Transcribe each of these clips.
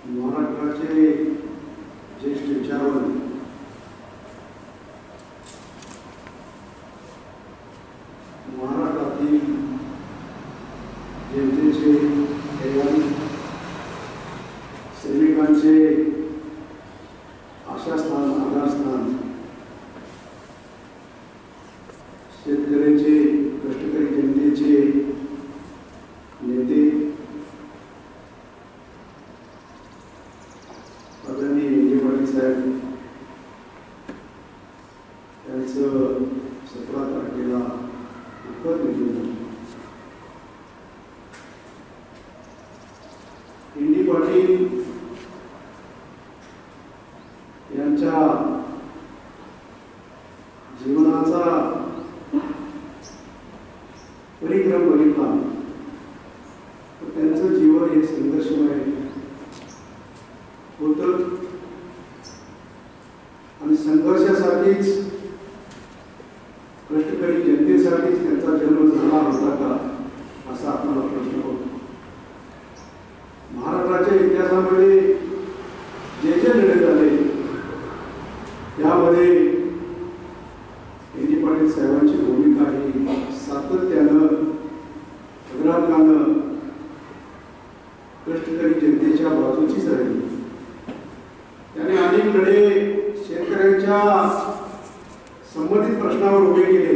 महाराष्ट्राचे ज्येष्ठ विचारवंत महाराष्ट्रातील जनतेचे दैवानी सैनिकांचे आशास्थान आधारस्थान शेतकऱ्यांचे कष्टकरी जनतेचे नेते आदरणीय विजय पाटील साहेब यांचं 17 तारखेला दुःखद निधन झालं. इंडी पाटील यांच्या जीवनाचा परिक्रम बघितला तर त्यांचं जीवन हे संघर्षमय होतं आणि संघर्षासाठीच कष्टकरी जनतेसाठीच त्यांचा जन्म झाला होता का असा आपल्याला प्रश्न होतो. महाराष्ट्राच्या इतिहासामध्ये जे जे लढे झाले त्यामध्ये इंडी पाटील साहेबांची भूमिका ही सातत्यानं अग्राधिकानं कष्टकरी जनतेच्या बाजूचीच राहिली. त्याने अनेक लढे शेतकऱ्यांच्या संबंधित प्रश्नावर उभे केले.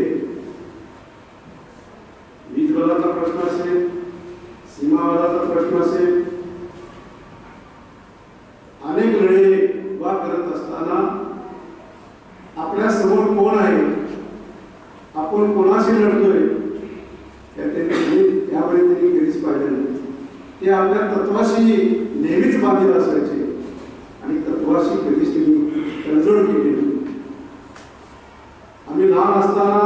वीज दराचा प्रश्न असेल, सीमावादाचा प्रश्न असेल, अनेक लढे उभा करत असताना आपल्या समोर कोण आहे, आपण कोणाशी लढतोय त्यामध्ये त्यांनी कधीच पाहिलं नाही. ते आपल्या तत्वाशी नेहमीच बांधील असायचे आणि तत्वाशी कधीच त्यांनी तडजोड केली. आम्ही लहान असताना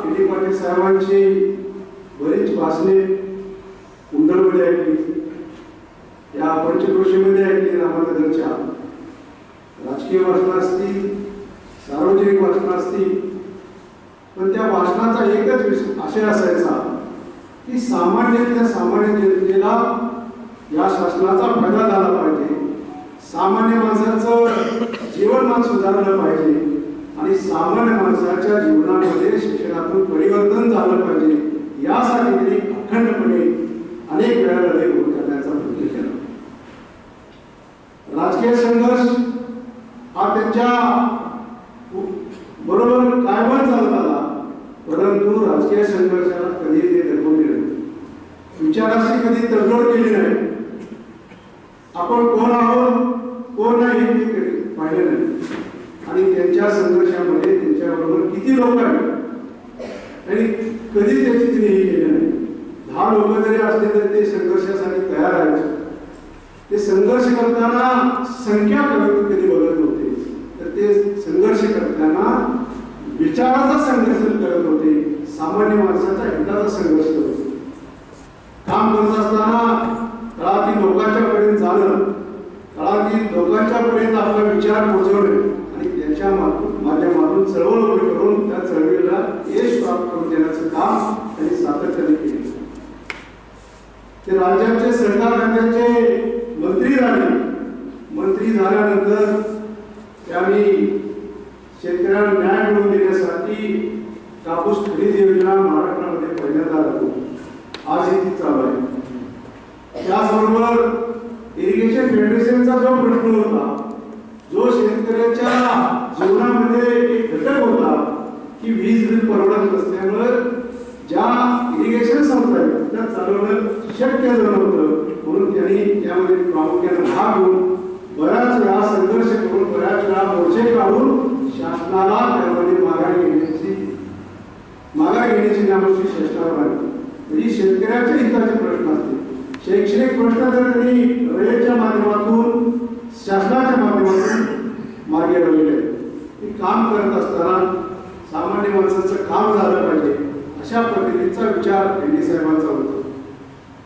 इंडी पाटील साहेबांची बरीच भाषणे कुंडलमध्ये ऐकली, या पंचक्रोशीमध्ये ऐकली, रामनगरच्या राजकीय भाषणं असतील, सार्वजनिक भाषणं असतील. पण त्या भाषणाचा एकच आशय असायचा की सामान्यातल्या सामान्य जनतेला या शासनाचा फायदा झाला पाहिजे, सामान्य माणसाचं जीवनमान सुधारलं पाहिजे आणि सामान्य माणसाच्या जीवनामध्ये शिक्षणातून परिवर्तन झालं पाहिजे. यासाठी त्यांनी अखंडपणे अनेक वेळा लढाई करण्याचा प्रयत्न केला. राजकीय संघर्ष हा त्यांच्या बरोबर कायमच चालत आला, परंतु राजकीय संघर्षाला कधी ते दडपले नाही, विचाराशी कधी तडजोड केली नाही. आपण कोण आहोत कोण नाही हे ते पाहिले नाही आणि त्यांच्या संघर्षामध्ये त्यांच्याबरोबर किती लोक आहेत आणि कधी त्याची तिने हे केले नाही. 10 लोक जरी असले तरी ते संघर्षासाठी तयार आहेत. ते संघर्ष करताना संख्या कधी बघत नव्हते, तर ते संघर्ष करताना विचाराचा संघर्ष करत होते, सामान्य माणसाच्या हिताचा संघर्ष करत होते. काम करत असताना तळातील लोकांच्या पर्यंत जाणं, तळातील लोकांच्या पर्यंत आपला विचार पोहोचवणे आणि त्याच्या माध्यमातून चळवळ उभी करून त्या चळवळीला यश प्राप्त करून देण्याचं काम त्यांनी सातत्याने केले. ते राज्याचे सरकार खात्याचे मंत्री झाले. मंत्री झाल्यानंतर त्यांनी शेतकऱ्यांना न्याय मिळवून देण्यासाठी कापूस खरेदी योजना महाराष्ट्रामध्ये पहिल्यांदा लागू, आजही ती चालू आहे. त्याचबरोबर इरिगेशन फेडरेशनचा जो प्रश्न होता, जो शेतकऱ्याच्या जीवनामध्ये एक घटक होता की वीज बिल परवडत नसल्यामुळे ज्या इरिगेशन संस्था आहेत त्या चालवणं शक्य झालं होतं, म्हणून त्यांनी त्यामध्ये प्रामुख्याने भाग घेऊन बऱ्याच वेळा संघर्ष करून बऱ्याच वेळा मोर्चे काढून शासनाला त्यामध्ये माघार घेण्याची नामाची शासनावर आली. म्हणजे शेतकऱ्याच्या हिताचे प्रश्न असतील, शैक्षणिक प्रश्न तर त्यांनी रयतच्या माध्यमातून शासनाच्या माध्यमातून मार्गी लावलेले आहेत. हे काम करत असताना सामान्य माणसाचं काम झालं पाहिजे अशा पद्धतीचा विचार इंडी साहेबांचा होता.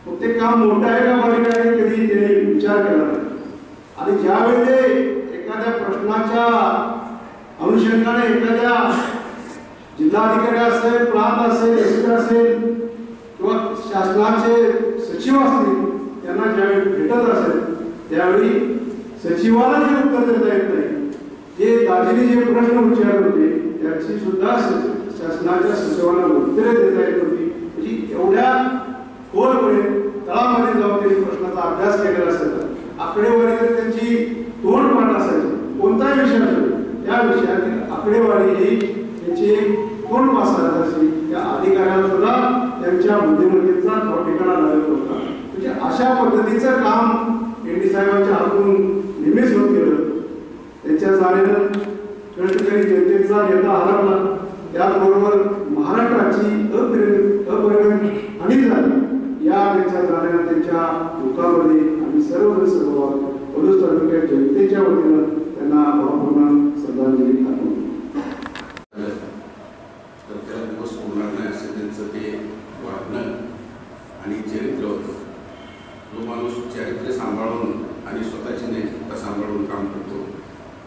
मग ते काम मोठं आहे का बारीक आहे कधी त्यांनी विचार केला नाही. आणि ज्यावेळी ते एखाद्या प्रश्नाच्या अनुषंगाने एखाद्या जिल्हाधिकारी असेल, प्रांत असेल, एसपी असेल किंवा शासनाचे सचिव असतील त्यांना ज्यावेळी भेटत असेल त्यावेळी सचिवाला जे उत्तर देता येत नाही, जे दाजीने जे प्रश्न विचारले होते त्याची सुद्धा शासनाच्या सचिवांना उत्तरे देता येत होती. म्हणजे एवढ्या खोलपणे तळामध्ये जाऊन त्यांनी प्रश्नाचा अभ्यास केलेला असायचा. आकडेवारी जर त्यांची तोंडपाठ असायची, कोणताही विषय असेल त्या विषयातील आकडेवारी ही त्याची तोंड पासायला असेल. त्या अधिकाऱ्याला सुद्धा त्यांच्या बुद्धिमत्तेचा ठिकाणा लागत होता. म्हणजे अशा पद्धतीचं काम एनडी साहेबांच्या हातून नेहमीच होत गेलं. त्यांच्या जाण्यानं ठिकाणी जनतेचा नेता हरवला, त्याचबरोबर महाराष्ट्राची अपरिमित हानी झाली. या त्यांच्या जाण्यानं त्यांच्या दुःखामध्ये आम्ही सर्वजण सहभाग पलूस तालुक्यात जनतेच्या वतीनं त्यांना भावपूर्ण श्रद्धांजली अर्पण. त्याला दिवस होणार नाही असं त्यांचं ते वागणं आणि चरित्र होतं. जो माणूस चरित्र सांभाळून आणि स्वतःची नैतिकता सांभाळून काम करतो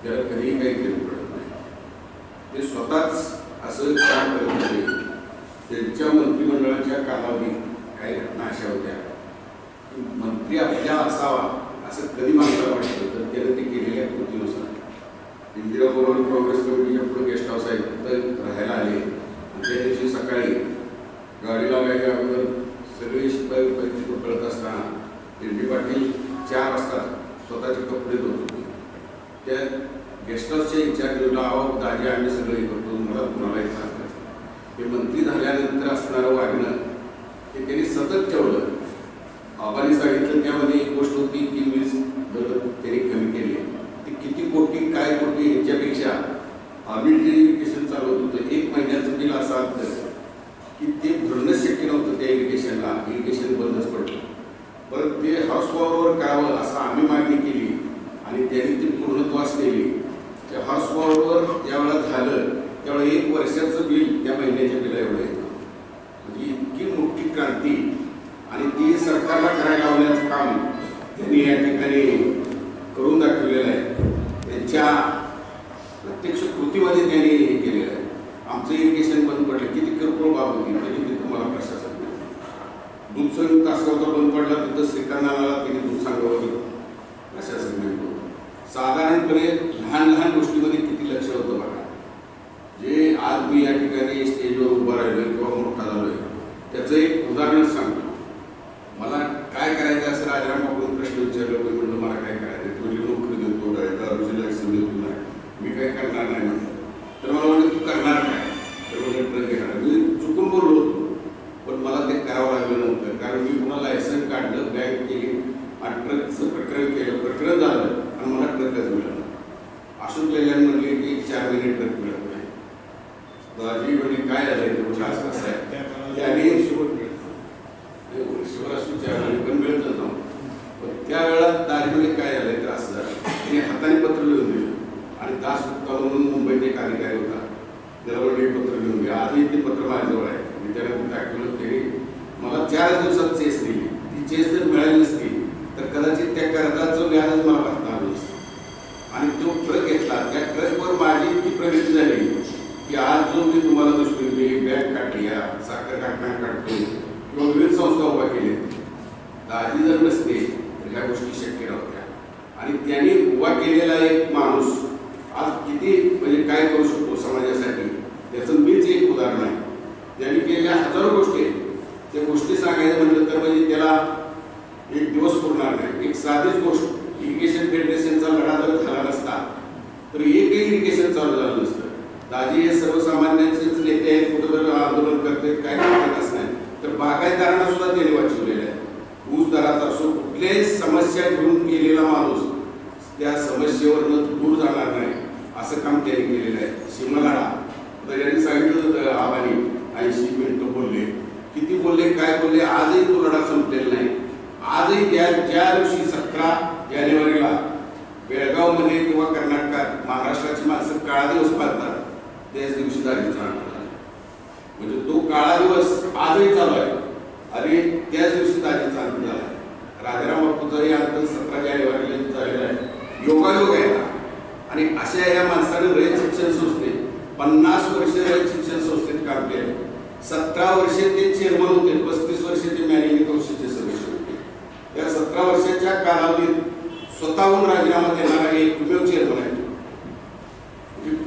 त्याला कधीही काही कमी पडत नाही. ते स्वतःच असं काम करत होते. त्यांच्या मंत्रिमंडळाच्या कालावधीत काही घटना अशा होत्या की मंत्री आपल्या असावा असं कधी माणसाला वाटतं, तर त्याने ते केलेल्या कृतीनुसार इंदिरा बोरवण काँग्रेस कमिटीच्या पुढे गेस्ट हाऊस आहे तर राहायला आले. आणि त्या दिवशी सकाळी गाडी लागायच्या अगोदर सगळे शिपाई कळत असताना एनडी पाटील 4 वाजता स्वतःचे कपडे धुत होते. त्या गेस्ट हाऊसच्या इन्चार्जला दाजी आम्ही सगळे करतो, मला कुणाला इच्छा असल्याचं हे मंत्री झाल्यानंतर असणारं वागणं हे त्यांनी सतत ठेवलं. आबांनी सांगितलं त्यामध्ये एक गोष्ट होती की वीज दर त्यांनी कमी केली. ती किती कोटी काय कोटी ह्याच्यापेक्षा आम्ही जे इरिगेशन चालवत होतं 1 महिन्याचं बिल असं आलं की ते भरणंच शक्य नव्हतं. त्या इरिगेशनला इरिगेशन बंदच पडलं. परत ते हाऊस पॉवरवर करावं असं आम्ही मागणी केली आणि त्यांनी ती पूर्णत्वास नेली. त्या हाऊस पॉवरवर ज्यावेळेला झालं त्यावेळेला 1 वर्षाचं बिल त्या महिन्याच्या बिला एवढं येतं. म्हणजे इतकी मोठी क्रांती आणि ती सरकारला करायला लावण्याचं काम त्यांनी या ठिकाणी करून दाखवलेलं आहे. त्यांच्या प्रत्यक्ष कृतीमध्ये त्यांनी हे केलेलं आहे. आमचं इरिगेशन बंद पडलं, किती किरकोळ बाब होती तरी ते तुम्हाला प्रशासन दूध संघ तासगावचा बंद पडला तिथं श्रीकांताला त्यांनी दूध सांगावं प्रशासन मिळतो. साधारणपणे लहान लहान गोष्टीमध्ये किती लक्ष होतं बघा. जे आज मी या ठिकाणी स्टेजवर उभा राहिलोय किंवा मोठा झालोय त्याचं एक उदाहरणच सांगतो. मला काय करायचं असं राजाराम बाबून प्रश्न विचारला. मी म्हणलं मला काय करायचं, तुझी नोकरी देतो दारूची लायसन देतो नाही, मी काय करणार नाही म्हटलं. तर मला म्हणलं तू करणार काय, तर म्हणलं ट्रक घेणार. मी चुकून बोललो होतो पण मला ते करावं लागलं नव्हतं, कारण मी पुन्हा लायसन काढलं, बँक केली आणि ट्रकचं प्रकरण केलं. प्रकरण झालं आणि मला ट्रकच मिळालं. अशोक लेल्यान म्हणले की 4 महिने ट्रक मिळत नाही. दाजी म्हणजे काय झालं तुमच्या आज कसं आहे त्याने शिवराष्ट्रीच्या पण मिळत नव्हतं. त्यावेळेला दाजीमध्ये काय झालंय तर असं झालं त्याने हाताने पत्र लिहून दिलं आणि दास गुप्ता म्हणून मुंबईत एक अधिकारी होता त्याला म्हणले पत्र लिहून दिलं. आजही ते पत्र माझ्याजवळ आहे. मी त्याला दाखवलं. त्यांनी मला 4 दिवसात चेस दिली. ती चेस जर मिळाली नसती तर कदाचित त्या कर्जाचं व्याजच मला भरता आलं नसतं. आणि तो ट्रक घेतला. त्या ट्रकवर माझी इतकी प्रगती झाली की आज जो मी तुम्हाला दिसतोय मी बँक काढली, साखर कारखाना काढतो किंवा विविध संस्था उभा केले. दाजी जर नसते तर ह्या गोष्टी शक्य नव्हत्या. आणि त्यांनी उभा केलेला एक माणूस आज किती म्हणजे काय करू शकतो समाजासाठी त्याचं मीच एक उदाहरण आहे. त्यांनी केलेल्या हजारो गोष्टी आहेत. त्या गोष्टी सांगायचं म्हटलं तर म्हणजे त्याला एक दिवस पुरणार नाही. एक साधीच गोष्ट इरिगेशन फेडरेशनचा लढा जर झाला नसता तर एकही इरिगेशन चालू झालं नसतं. दाजी हे सर्वसामान्यांचेच नेते आहेत, कुठं जर आंदोलन करतात काय करतात असं नाही तर बागायतदारांना सुद्धा त्यांनी वाचवलेलं आहे. ऊस दरात असो कुठल्याही समस्या घेऊन गेलेला माणूस त्या समस्येवरनं दूर जाणार नाही असं काम त्यांनी केलेलं आहे. सीमालढा तर यांनी सांगितलं होतं आबांनी 80 मिनिटं बोलले, किती बोलले काय बोलले, आजही तो लढा संपलेला नाही. आजही ज्या दिवशी 17 जानेवारीला बेळगावमध्ये किंवा कर्नाटकात महाराष्ट्राची माणसं काळा दिवस पाळतात त्याच दिवशी दाजीचा अंत झाला. म्हणजे तो काळा दिवस आजही चालू आहे आणि त्याच दिवशी दाजीचा अंत झाला. राजाराम बापूचाही अंत 17 जानेवारीला झालेला आहे. योगायोग आहे. आणि अशा या माणसाने रयत शिक्षण संस्थेत 50 वर्ष रयत शिक्षण संस्थेत काम केलं. 17 वर्षे ते चेअरमन होते, 35 वर्षे ते मॅनेजिंग कौन्सिलचे सदस्य होते. या 17 वर्षाच्या कालावधीत स्वतःहून राजीनामा देणारा एकमेव चेअरमन आहे.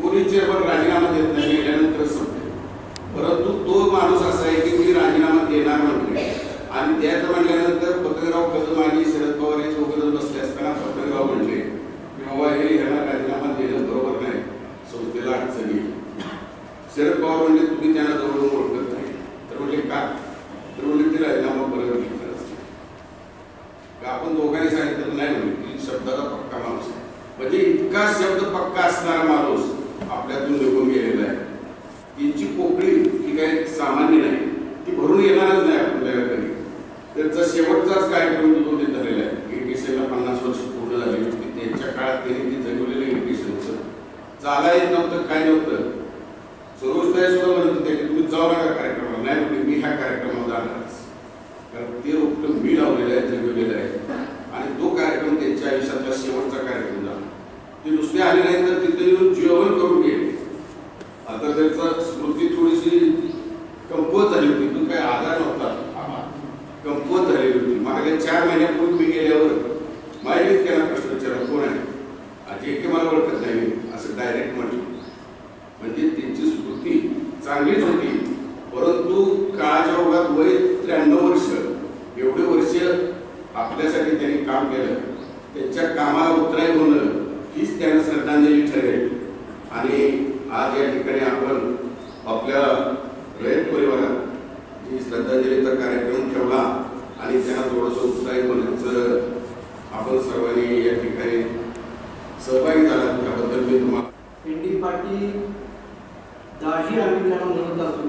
पोलीस चेअरमन राजीनामा देत नाही, गेल्यानंतर संपते. परंतु तो माणूस असा आहे की मी राजीनामा देणार म्हटले आणि त्याचं म्हणल्यानंतर पतंगराव कदम आणि शरद पवार हे दोघं बसले असताना पतंगराव म्हणले की बाबा हे ह्याला राजीनामा देणं बरोबर नाही, संस्थेला अडचणी. शरद पवार म्हणले तुम्ही त्यांना जवळून ओळखत नाही. तर म्हणले का? तर म्हणले ते राजीनामा बरोबर घेतला असते का? आपण दोघांनी सांगितलं नाही म्हणले की शब्दाचा पक्का माणूस आहे. म्हणजे इतका शब्द पक्का असणारा माणूस आपल्यातून निघून गेलेला आहे. त्यांची पोकळी ही काही सामान्य नाही, ती भरून येणारच नाही आपल्याला कधी. त्यांचा शेवटचाच कार्यक्रम तो ते झालेला आहे. इरिगेशनला 50 वर्ष पूर्ण झालेली होती. त्यांच्या काळात त्यांनी ते जगवलेलं इरिगेशनचं चाला येत नव्हतं, काय नव्हतं. सरोजताई सुद्धा म्हणत होते की तुम्ही जाऊ नका कार्यक्रमाला. नाही म्हणजे मी ह्या कार्यक्रमाला जाणारच, कारण ते रोपट मी लावलेलं आहे, जगवलेलं आहे. आणि तो कार्यक्रम त्यांच्या आयुष्यातला शेवटचा कार्यक्रम झाला. ते नुसते आले नाही तर तिथे येऊन जेवण करून गेले. आता त्याचा स्मृती थोडीशी कमकुवत झाली होती. तो काही आधार नव्हता, कमकुवत झालेली होती. मागल्या 4 महिन्यापूर्वी मी गेल्यावर माहितीच केला प्रश्न विचारला कोण आहे, जे की मला ओळखत नाही असं डायरेक्ट म्हटलं. म्हणजे त्यांची स्मृती चांगलीच होती, परंतु काळाच्या ओघात वय 93 वर्ष, एवढे वर्ष आपल्यासाठी त्यांनी काम केलं. त्यांच्या कामाला उत्तराई होणं हीच त्यांना श्रद्धांजली ठरेल. आणि आज या ठिकाणी आपण आपल्या रयत परिवारात जी श्रद्धांजलीचा कार्यक्रम ठेवला आणि त्यांना थोडंसं उत्साही होण्याचं आपण सर्वांनी या ठिकाणी सहभागी झाला, त्याबद्दल मी तुम्हाला एनडी पाटील दाजी आम्ही त्यांना म्हणत असतो.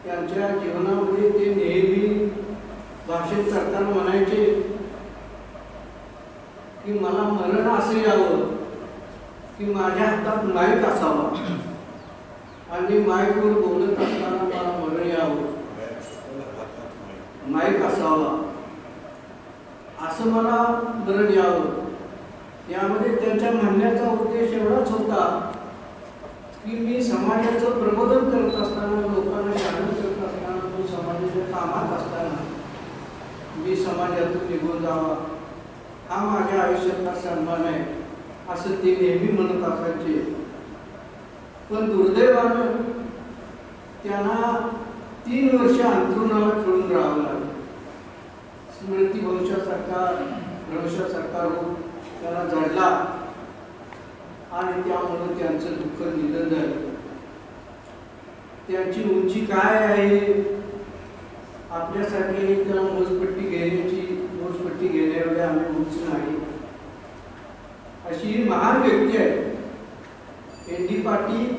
त्यांच्या जीवनामध्ये ते नेहमी भाषण करताना म्हणायचे की मला मरण असं यावं की माझ्या हातात माईक असावा आणि माईकवर बोलत असताना मला मरण यावं, माईक असावा असं मला मरण यावं. यामध्ये त्यांच्या म्हणण्याचा उद्देश एवढाच होता की मी समाजाचं प्रबोधन करत असताना, लोकांना शांत करत असताना, तो समाजाच्या कामात असताना मी समाजातून निघून जावा, हा माझ्या आयुष्यातला सन्मान आहे असं ते नेहमी म्हणत असायचे. पण दुर्दैवानं त्यांना 3 वर्ष अंतरुणाला खेळून राहावं लागलं. स्मृतिभ्रंशासारखा रोग त्याला जडला आणि त्यामुळे त्यांचं दुःख निधन झालं. त्यांची उंची काय आहे आपल्यासाठी त्याला मोजपट्टी घेण्याएवढे आम्ही उंच नाही. अशी ही महान व्यक्ती आहे. एनडी पाटील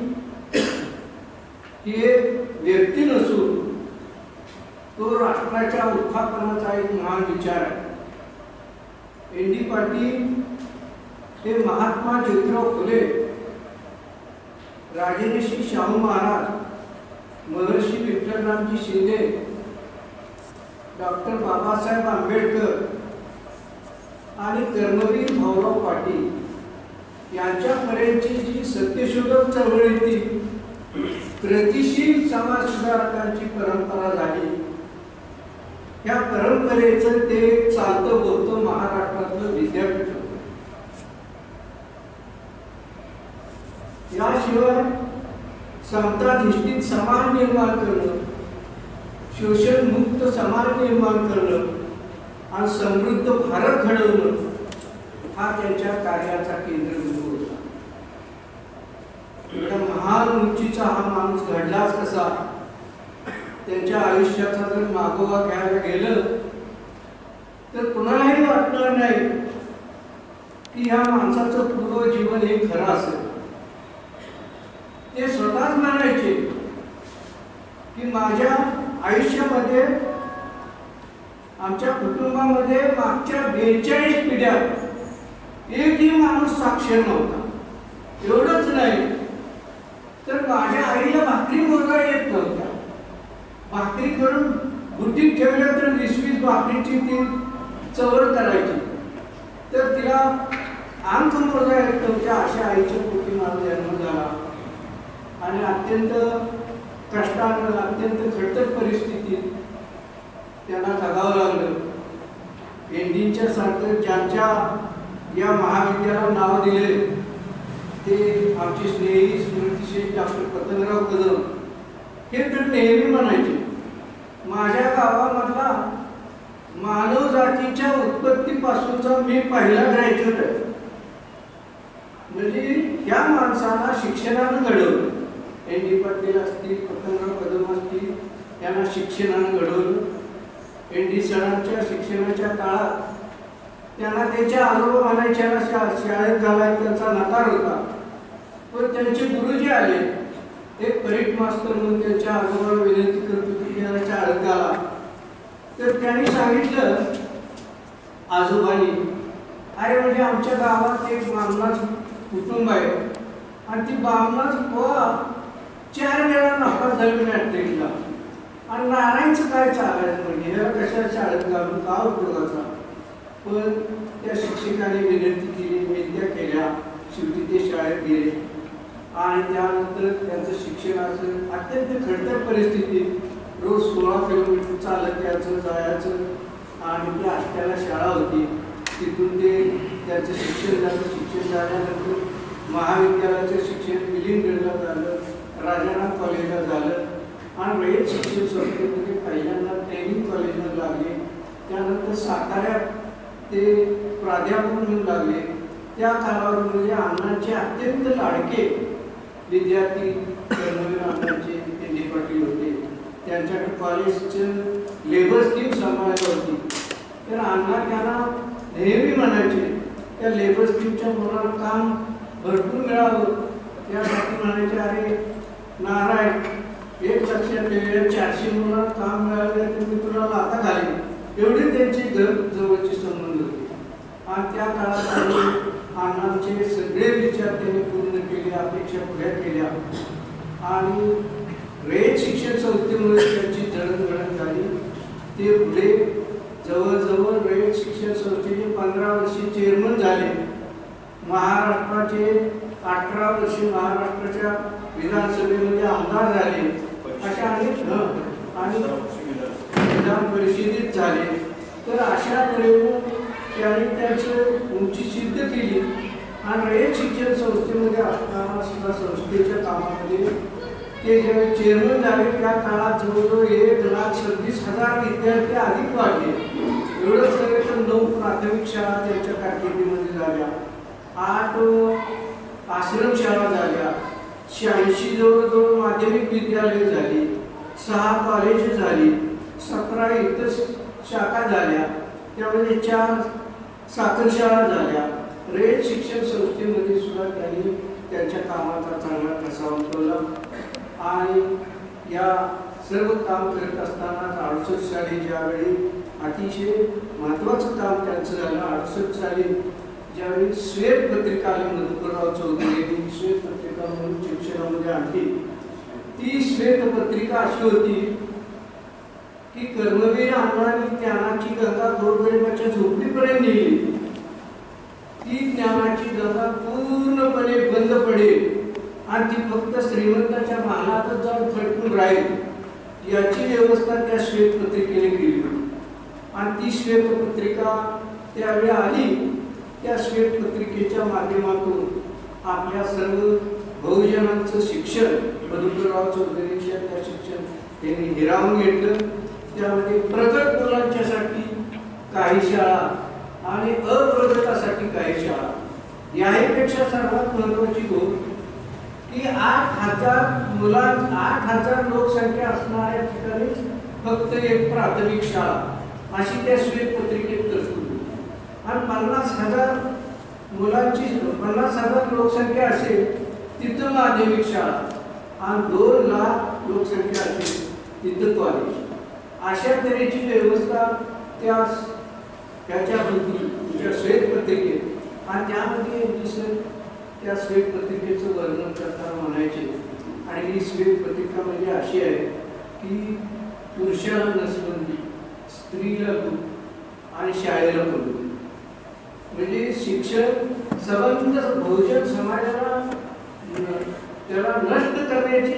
ही एक व्यक्ती नसून तो राष्ट्राच्या उत्थापनाचा एक महान विचार आहे. एनडी पाटील हे महात्मा ज्योतिराव फुले, राजर्षी शाहू महाराज, महर्षी विठ्ठलरामजी शिंदे, डॉक्टर बाबासाहेब आंबेडकर आणि कर्मवीर भाऊराव पाटील यांच्यापर्यंतची जी सत्यशोधक चळवळीची प्रगतिशील समाज सुधारकांची परंपरा झाली, या परंपरेचं ते चालतं बोलतं महाराष्ट्रातलं विद्यापीठ होतं. याशिवाय समताधिष्ठित समाज निर्माण करणं, शोषणमुक्त समाज निर्माण करणं आणि समृद्ध भारत घडवणं हा त्यांच्या कार्याचा केंद्रबिंदू होता. एवढ्या महान उंचीचा हा माणूस घडलाच कसा? त्यांच्या आयुष्याचा जर मागोवा घ्यायला गेलं तर कुणालाही वाटणार नाही की ह्या माणसाचं पूर्व जीवन हे खरं असेल. ते स्वतःच म्हणायचे की माझ्या आयुष्यामध्ये, आमच्या कुटुंबामध्ये मागच्या 42 पिढ्या एकही माणूस साक्षर नव्हता. एवढंच नाही तर माझ्या आईला भाकरी मोजा येत नव्हत्या. भाकरी करून बुटीत ठेवल्या तर 20-20 भाकरीची ती चवळ करायची, तर तिला अंक मोजा येत नव्हत्या. अशा आईच्या पोटी माझा जन्म झाला आणि अत्यंत कष्टानं, अत्यंत खडतर परिस्थितीत त्यांना जगावं लागलं. एनडीच्या सारखं ज्यांच्या या महाविद्यालयाला नाव दिले ते आमचे स्नेही स्मृतिशेष डॉक्टर पतंगराव कदम हे तर नेहमी म्हणायचे, माझ्या गावामधला मानव जातीच्या उत्पत्तीपासूनचा मी पहिला ग्रॅज्युएट आहे. म्हणजे या माणसाला शिक्षणानं घडवलं. एन डी पाटील असतील, पतंगराव कदम असतील, यांना शिक्षणानं घडवलं. एन डी सरांच्या शिक्षणाच्या काळात त्यांना त्यांच्या आजोबा म्हणायच्या शाळेत घालायचा त्यांचा नकार होता. पण त्यांचे गुरुजी आले, एक परीट मास्तर म्हणून त्यांच्या आजोबाला विनंती करत होते की याला शाळेत घाला. तर त्यांनी सांगितलं आजोबांनी, अरे म्हणजे आमच्या गावात एक बामणाच कुटुंब आहे आणि ती बामणाच पोहा 4 वेळा नापास झाली मॅट्रिकला आणि नारायणचं काय चालायचं म्हणजे ह्याला कशा शाळेत घालून का उपयोगाचा. पण त्या शिक्षकाने विनंती केली, विनंत्या केल्या, शेवटी ते शाळेत गेले आणि त्यानंतर त्यांचं शिक्षणाचं अत्यंत खडतर परिस्थिती, रोज 16 किलोमीटर चालत यायचं जायचं आणि ती आष्ट्याला शाळा होती, तिथून ते त्यांचं शिक्षण झालं. शिक्षण झाल्यानंतर महाविद्यालयाचं शिक्षण विलिंगडला झालं, राजाराम कॉलेजला झालं आणि रयत शिक्षण संस्थेमध्ये पहिल्यांदा ट्रेनिंग कॉलेजला लागले. त्यानंतर साताऱ्यात ते प्राध्यापक म्हणून लागले. त्या कालावधीमध्ये अण्णांचे अत्यंत लाडके विद्यार्थी कर्मवीर अण्णांचे एन डी पाटील होते. त्यांच्याकडे कॉलेजचं लेबर स्कीम सांभाळायला होती. तर अण्णा त्यांना नेहमी म्हणायचे त्या लेबर स्कीमच्या मुलांना काम भरपूर मिळावं, त्यासाठी म्हणायचे अरे नारायण, एक लक्षात ठेवूया 400 मुलांना काम मिळाले तर मी तुला लाथा घालेन. एवढे त्यांचे जवळचे संबंध होते. आणि त्या काळात अण्णांचे सगळे विचार त्यांनी पूर्ण केले, अपेक्षा पुऱ्या केल्या आणि रयत शिक्षण संस्थेमुळे त्यांची जडणघडण झाली. ते पुढे जवळजवळ रयत शिक्षण संस्थेचे 15 वर्षे चेअरमन झाले. महाराष्ट्राचे 18 वर्षे महाराष्ट्राच्या विधानसभेमध्ये आमदार झाले. अशा अनेक आणि विधान परिषदेत झाले. तर अशा तऱ्हेने त्यांनी त्याचं उंची सिद्ध केली आणि रयत शिक्षण संस्थेमध्ये असताना सुद्धा संस्थेच्या कामामध्ये ते जेव्हा चेअरमन झाले त्या काळात जवळजवळ 1,26,000 विद्यार्थी अधिक वाढले. एवढंच नव्हे तर 9 प्राथमिक शाळा त्यांच्या कारकिर्दीमध्ये झाल्या, 8 आश्रमशाळा झाल्या, 86 जवळजवळ माध्यमिक विद्यालय झाली, 6 कॉलेज झाली, 17 इतर शाखा झाल्या, त्यामध्ये 4 साखर शाळा झाल्या. रयत शिक्षण संस्थेमध्ये सुद्धा त्यांनी त्यांच्या कामाचा चांगला ठसा उमटवला आणि या सर्व काम करत असताना 68 साली ज्यावेळी अतिशय महत्त्वाचं काम त्यांचं झालं, 68 साली ज्यावेळी श्वेतपत्रिका आली, मधुकरराव चौधरी श्वेतपत्रिका म्हणून शिक्षणामध्ये आणली. ती श्वेतपत्रिका अशी होती की कर्मवीर अण्णांनी ज्ञानाची गंगा गोरगरिबाच्या झोपडीपर्यंत नेली. ती ज्ञानाची गंगा पूर्णपणे बंद पडेल आणि ती फक्त श्रीमंताच्या महालातच जाऊन फडकून राहील याची व्यवस्था त्या श्वेतपत्रिकेने केली होती. आणि ती श्वेतपत्रिका त्यावेळी आली. त्या श्वेतपत्रिकेच्या माध्यमातून आपल्या सर्व बहुजनांचं शिक्षण मधुकरराव चौधरींच्या त्या शिक्षण त्यांनी हिरावून घेतलं. त्यामध्ये प्रगत मुलांच्यासाठी काही शाळा आणि अप्रगतासाठी काही शाळा. याहीपेक्षा सर्वात महत्त्वाची गोष्ट की 8,000 मुलांची 8,000 लोकसंख्या असणाऱ्या ठिकाणी फक्त एक प्राथमिक शाळा अशी त्या श्वेतपत्रिकेत तरतूद आणि 50,000 मुलांची 50,000 लोकसंख्या असेल तिथं माध्यमिक शाळा आणि 2 लाख लोकसंख्या असेल तिथं कॉलेज. अशा तऱ्हेची व्यवस्था त्याच्या श्वेतपत्रिकेत आणि त्यामध्ये त्या श्वेतपत्रिकेचं वर्णन करताना म्हणायचे आणि ही श्वेतपत्रिका म्हणजे अशी आहे की पुरुषाला नसबंदी, स्त्रीला दूध आणि शाळेला पडू. म्हणजे शिक्षण संबंध बहुजन समाजाला त्याला नष्ट करण्याचे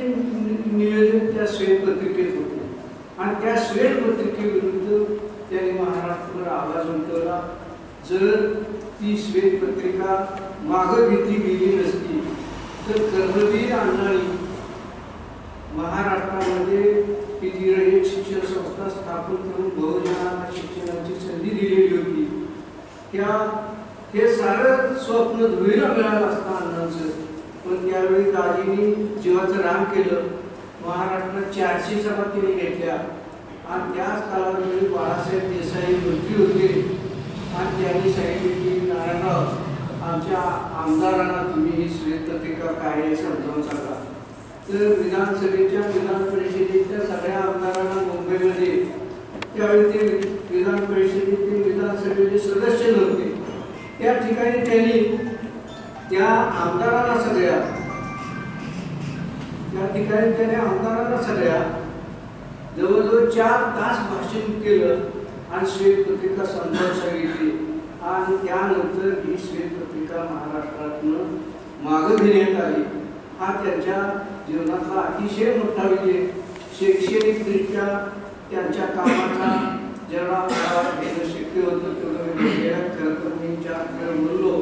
नियोजन त्या श्वेतपत्रिकेत होते आणि त्या श्वेतपत्रिकेविरुद्ध त्यांनी महाराष्ट्रावर आवाज उठवला जर ती श्वेतपत्रिका मागं घेतली गेली नसती तर कर्मवीर अण्णांनी महाराष्ट्रामध्ये ही जी रयत शिक्षण संस्था स्थापन करून बहुजनांना शिक्षणाची संधी दिलेली होती, हे सारं स्वप्न धुळीला मिळालं असतं अण्णांचं. पण त्यावेळी दाजींनी जीवाचं रान केलं. महाराष्ट्रात 400 सभा तिने घेतल्या आणि त्याच कालावधीमध्ये बाळासाहेब देसाई मंत्री होते आणि त्यांनी सांगितले की नारायणराव आमच्या आमदारांना तुम्ही ही श्वेतपत्रिका काय आहे समजावून सांगा. तर विधानसभेच्या विधान परिषदेच्या सगळ्या आमदारांना मुंबईमध्ये त्यावेळी ते विधान परिषदेचे विधानसभेचे सदस्य नव्हते. त्या ठिकाणी त्यांनी त्या आमदारांना सगळ्या जवळजवळ 4 तास भाषण केलं आणि श्वेतपत्रिका समजावून सांगितली. आणि त्यानंतर ही श्वेतपत्रिका महाराष्ट्रातून मागं घेण्यात आली. हा त्यांच्या जीवनातला अतिशय मोठा विजय. शैक्षणिकदृष्ट्या त्यांच्या कामाचा जेवढा आढावा घेणं शक्य होतं तेवढं खरं तर मी 4 वेळ बोललो.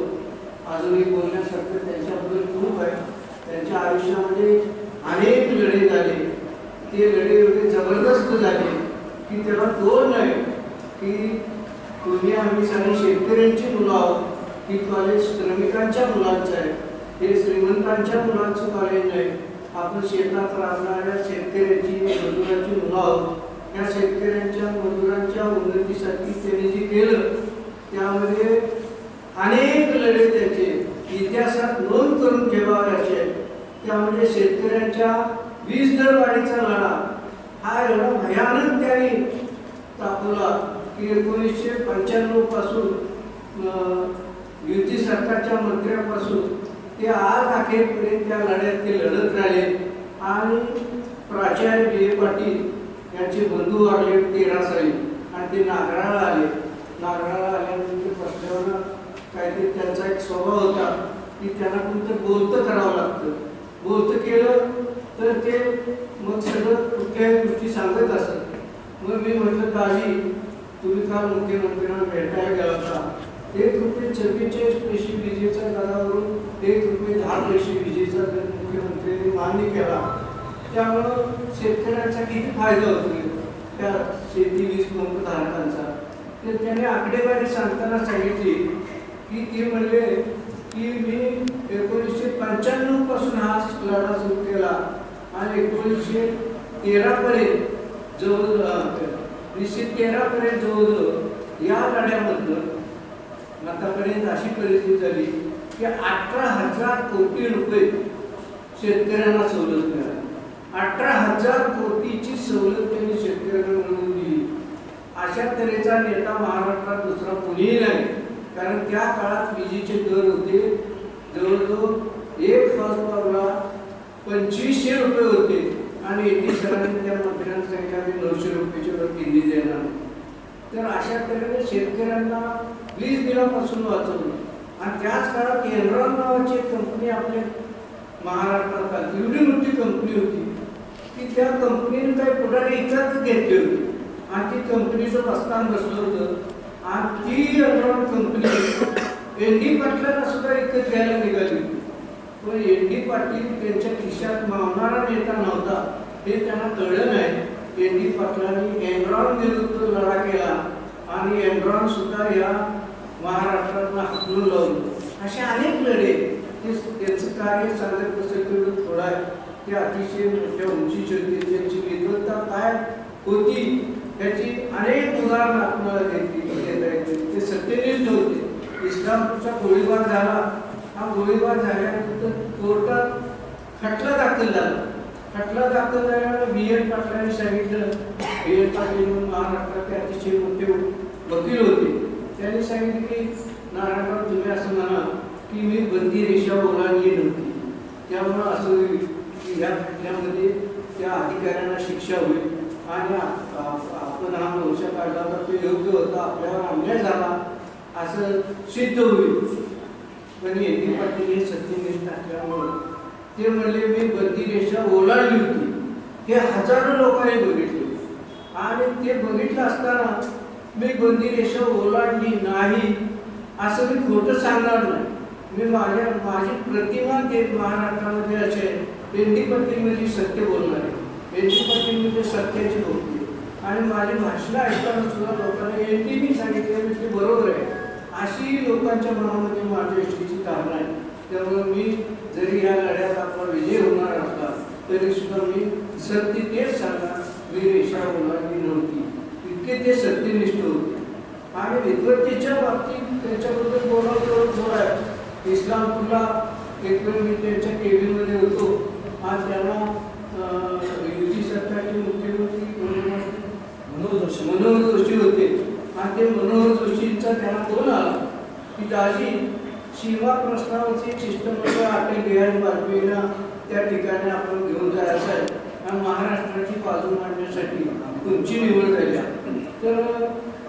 अजूनही बोलण्यासारखं त्यांच्याबद्दल खूप आहे. त्यांच्या आयुष्यामध्ये अनेक लढे झाले. ते लढे एवढे जबरदस्त झाले की त्याला तोड नाही. की तुम्ही आम्ही सारी शेतकऱ्यांची मुलं आहोत. ही कॉलेज श्रमिकांच्या मुलांचं आहे. हे श्रीमंतांच्या मुलांचं कॉलेज नाही. आपण शेतात राहणाऱ्या शेतकऱ्यांची मजुरांची मुलं आहोत. या शेतकऱ्यांच्या मजुरांच्या उन्नतीसाठी त्यांनी जे केलं त्यामध्ये अनेक लढे त्यांचे इतिहासात नोंद करून ठेवावे असे. त्यामध्ये शेतकऱ्यांच्या वीज दर वाढीचा लढा हा एवढा भयानक त्यांनी तापवला की 1995 पासून युती सरकारच्या मंत्र्यापासून ते आज अखेरपर्यंत त्या लढ्यात ते लढत राहिले. आणि प्राचार्य बी ए पाटील यांचे बंधू वारले 13 साली आणि ते नागराळा आले. नागराळा आल्यानंतर बसल्यावर काहीतरी त्यांचा एक स्वभाव होता की त्यांना कोणतं बोलतं करावं लागतं. बोलतं केलं तर ते मग सगळं कुठल्याही गोष्टी सांगत असत. मग मी म्हटलं दाजी तुम्ही काल मुख्यमंत्र्यांना भेटायला गेला होता. ₹1.44 पैसे विजेच्या दरावरून ₹1.10 विजेचा दर मुख्यमंत्र्यांनी मान्य केला. त्यामुळं शेतकऱ्यांचा किती फायदा होतो त्या शेती वीज पंप धारकांचा. तर त्याने आकडेवारी सांगताना सांगितली की ते म्हणले की मी 1995 पासून हा लढा सुरू केला आणि 1913 पर्यंत जवळजवळ या लढ्यामधनं आतापर्यंत अशी परिस्थिती झाली की 18,000 कोटी रुपये शेतकऱ्यांना सवलत मिळाली. 18,000 कोटीची सवलत त्यांनी शेतकऱ्यांना मिळवून दिली. अशा तऱ्हेचा नेता महाराष्ट्रात दुसरा कोणीही नाही. कारण त्या काळात विजेचे दर होते जवळजवळ 1 हॉर्स पॉवरला 2500 रुपये होते आणि एटी सरांनी त्या मंत्र्यांना सांगितलं आम्ही 900 रुपयाच्या वर किंदी देणार. तर अशा तऱ्हेने शेतकऱ्यांना वीज बिलापासून वाचवलं. आणि त्याच काळात एनरॉन नावाची एक कंपनी आपल्या महाराष्ट्रात आली. एवढी मोठी कंपनी होती की त्या कंपनीने काही पुढारी इकत घेतली होती आणि ती कंपनीचं प्रस्थान बसलं होतं. आणि ती एनरॉन कंपनी एन.डी. पाटलांना सुद्धा इकत घ्यायला निघाली होती. पण एन.डी. पाटील त्यांच्या खिशात मावणारा नेता नव्हता हे त्यांना कळलं नाही. एन.डी. पाटलांनी एनरॉन विरुद्ध लढा केला आणि एनरॉन सुद्धा या महाराष्ट्रातला हाकलून लावलं. असे अनेक लढे त्यांचं कार्य सांगत असेल तेवढं थोडं आहे. ते अतिशय मोठ्या उंचीची होती. त्यांची विद्वत्ता काय होती याची अनेक उदाहरणं आपल्याला देता येतील. ते सत्यनिष्ठ होते. इस्लामपूरचा गोळीबार झाला. हा गोळीबार झाल्यानंतर कोर्टात खटला दाखल झाला. खटला दाखल झाल्यावर बी.एन. पाटलांनी सांगितलं. बी.एन. पाटील महाराष्ट्राचे अतिशय मोठे वकील होते. त्यांनी सांगितलं की नारायणराव तुम्ही असं म्हणा की मी बंदी रेषा ओलांडली नव्हती. त्यामुळं असं होईल की ह्या खटल्यामध्ये त्या अधिकाऱ्यांना शिक्षा होईल आणि आपण हा मोर्चा काढला तर तो योग्य होता, आपल्यावर अन्याय झाला असं सिद्ध होईल. पण एन.डी. पाटील हे सत्यनिष्ठ असल्यामुळं ते म्हणले मी बंदी रेषा ओलांडली होती. हे हजारो लोकांनी बघितले आणि ते बघितलं असताना मी बंदी रेषा ओलांडली नाही असं मी खोटं सांगणार नाही. मी माझी प्रतिमा ते महाराष्ट्रामध्ये असेल, पेंडी पट्टीमध्ये सत्य बोलणारे, पेंडी पट्टीमध्ये सत्याची बोलते. आणि माझी भाषणं ऐकताना सुद्धा लोकांना एनटी मी सांगितलं ते बरोबर आहे, अशी लोकांच्या मनामध्ये माझ्या एसटीची धारणा आहे. त्यामुळे मी जरी ह्या लढ्यात आपला विजय होणार असला तरी सुद्धा मी सत्य तेच सांगणार. मी रेषा होणारी नव्हती, इतके ते सत्यनिष्ठ होते. आणि विद्वत्तेच्या बाबतीत त्याच्याबद्दल बोलायचं. इस्लामपूरला एक वेळ मी त्यांच्या केबिनमध्ये होतो आणि त्यांना युती सरकारचे मुख्यमंत्री मनोहर जोशी होते. आणि ते मनोहर जोशींचा त्यांना फोन आला की दाजी, सीमा प्रस्तावाचे शिष्टमंडळ अटल बिहारी वाजपेयींना त्या ठिकाणी आपण घेऊन जायचं आहे आणि महाराष्ट्राची बाजू मांडण्यासाठी तुमची निवड झाली. तर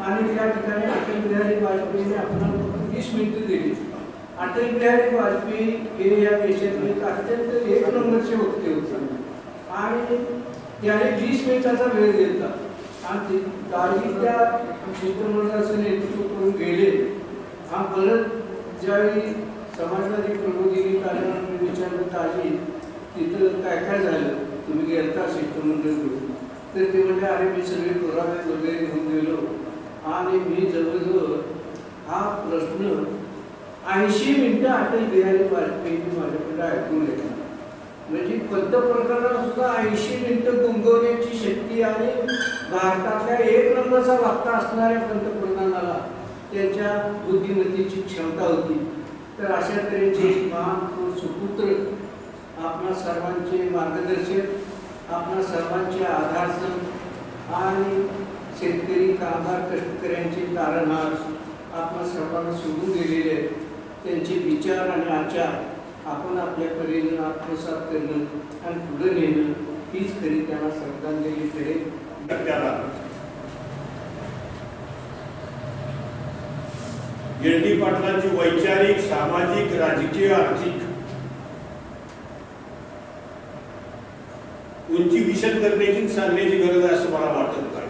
आणि त्या ठिकाणी अटल बिहारी वाजपेयींनी आपल्याला फक्त 20 मिनिटं दिली. अटल बिहारी वाजपेयी हे या देशातले एक अत्यंत एक नंबरचे वक्ते होते आणि त्याने 20 मिनिटाचा वेळ घेतला आणि दाजी त्या शिष्टमंडळाचं नेतृत्व करून गेले. आणि परत ज्यावेळी समाजवादी प्रबोधिनीत आल्यावर मी विचारलं, दाजी तिथं काय काय झालं, तुम्ही गेलता शिष्टमंडळ करून? तर ते म्हणजे अरे मी सगळे पुरावे वगैरे घेऊन गेलो आणि मी जवळजवळ हा प्रश्न 80 मिनिटं अटल बिहारी वाजपेयींनी माझ्याकडे ऐकून घेतला. म्हणजे पंतप्रधानाला सुद्धा 80 मिनिटं गुंगवण्याची शक्ती आणि भारतातल्या एक नंबरचा वक्ता असणाऱ्या पंतप्रधानाला त्यांच्या बुद्धिमत्तेची क्षमता होती. तर अशा तऱ्हेचे महान सुपुत्र, आपणा सर्वांचे मार्गदर्शक, आपणा सर्वांचे आधारस्तंभ आणि शेतकरी, कामगार, कष्टकऱ्यांचे तारणहार आपण सर्वांना सोडून गेलेले आहेत. त्यांचे विचार आणि आचार आपण आपल्या परीने आत्मसात करणं आणि पुढे नेणं हीच खरी त्यांना श्रद्धांजली ठरेल. गिरडी पाटलांची वैचारिक, सामाजिक, राजकीय, आर्थिक उंची विशद करण्याची सांगण्याची गरज आहे असं मला वाटत नाही.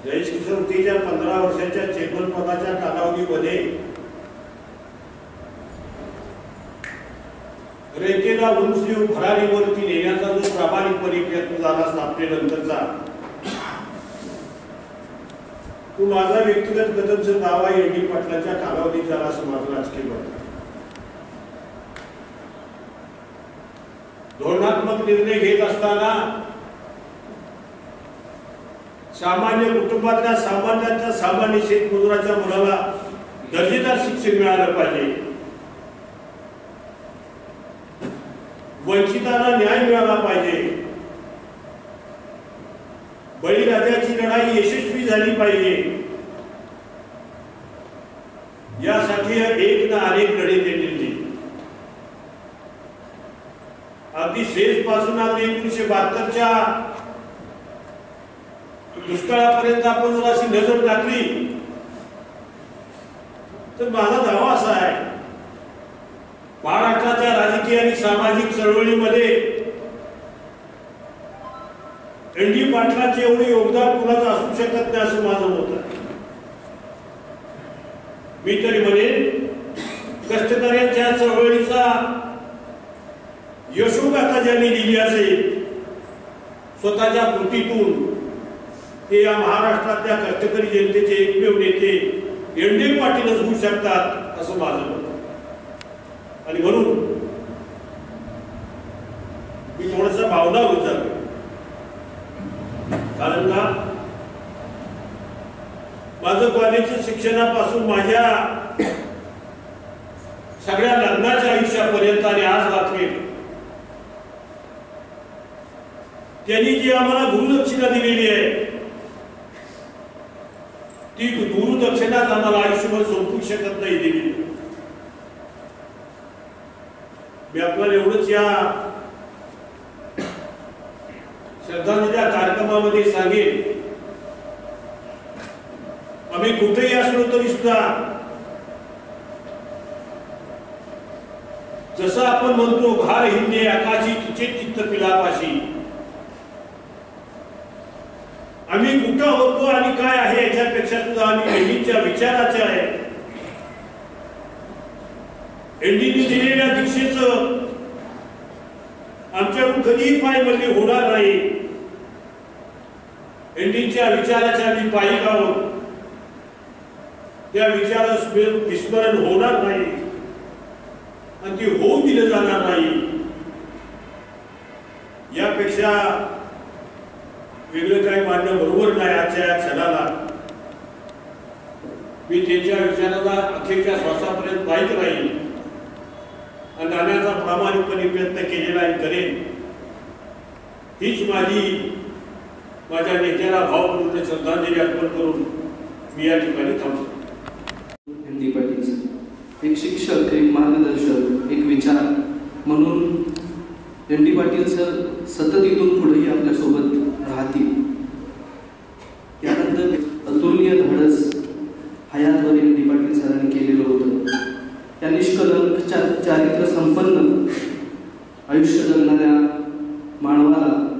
जयेश किशोरतीच्या 15 वर्षाच्या चेतन पदाच्या कालावधीमध्ये रेखेला उंची भरारीवरती नेण्याचा जो प्रामाणिकपणे प्रयत्न झाला स्थापनेनंतरचा, तो माझा व्यक्तिगत कदमचा दावा गिरडी पाटलांच्या कालावधीत झाला असं माझं राजकीय मत. धोरणात्मक निर्णय घेत असताना सामान्य कुटुंबातल्या सामान्याच्या सामान्य शेतमजुराच्या मुलाला दर्जेदार शिक्षण मिळालं पाहिजे, वंचितांना न्याय मिळाला पाहिजे, बळीराजाची लढाई यशस्वी झाली पाहिजे, यासाठी एक ना अनेक लढे त्यांनी दिले. अगदी शेष पासून अगदी 1972च्या दुष्काळापर्यंत आपण जर अशी नजर टाकली तर माझा दावा असा आहे, महाराष्ट्राच्या राजकीय आणि सामाजिक चळवळीमध्ये एनडी पाटलाचे एवढे योगदान कुणाचं असू शकत नाही असं माझं मत आहे. मी तरी म्हणेन, कष्टकऱ्यांच्या चळवळीचा यशोगाथा ज्यांनी दिली असेल स्वतःच्या कृतीतून, ते या महाराष्ट्रातल्या कष्टकरी जनतेचे एकमेव नेते एनडी पाटीलच होऊ शकतात असं माझं मत. आणि म्हणून मी थोडासा भावना होता, कारण का माझं कॉलेजच्या शिक्षणापासून माझ्या सगळ्या लग्नाच्या आयुष्यापर्यंत आणि आज रात्री त्यांनी जी आम्हाला गुरुदक्षिणा दिलेली आहे, ती गुरुदक्षिणाच आम्हाला आयुष्यभर संपू शकत नाही दिलेली. मी आपल्याला एवढंच या श्रद्धांजली कार्यक्रमामध्ये सांगेन, आम्ही कुठेही असलो तरी सुद्धा जसं आपण म्हणतो घार हिंदे आकाशी तिचे चित्त पिलापाशी, आम्ही कुठं होतो आणि काय आहे याच्यापेक्षा सुद्धा आम्ही एनडीच्या विचाराचे आहे. एनडीने दिलेल्या दीक्षेचं आमच्याकडून कधीही पायमल्ली होणार नाही. एनडीच्या विचाराच्या आम्ही पायिक आहोत. त्या विचारास विस्मरण होणार नाही आणि ती होऊ दिलं जाणार नाही. यापेक्षा वेगळं काही मानणं बरोबर नाही. आजच्या या क्षणाला मी त्यांच्या विचाराला अखेरच्या श्वासापर्यंत पाहिजे राहील आणि राहण्याचा प्रामाणिकपणे प्रयत्न केलेला आहे करेन. हीच माझ्या नेत्याला भावपूर्ण श्रद्धांजली अर्पण करून मी या ठिकाणी थांबतो. एन डी पाटील सर एक शिक्षक, एक मार्गदर्शक, एक विचार म्हणून एन डी पाटील सर सतत इथून पुढेही आपल्यासोबत राहतील. यानंतर अतुलनीय धाडस हयातभर एन डी पाटील सरांनी केलेलं होतं. त्या निष्कलंक चारित्र्य संपन्न आयुष्य जगणाऱ्या मानवाला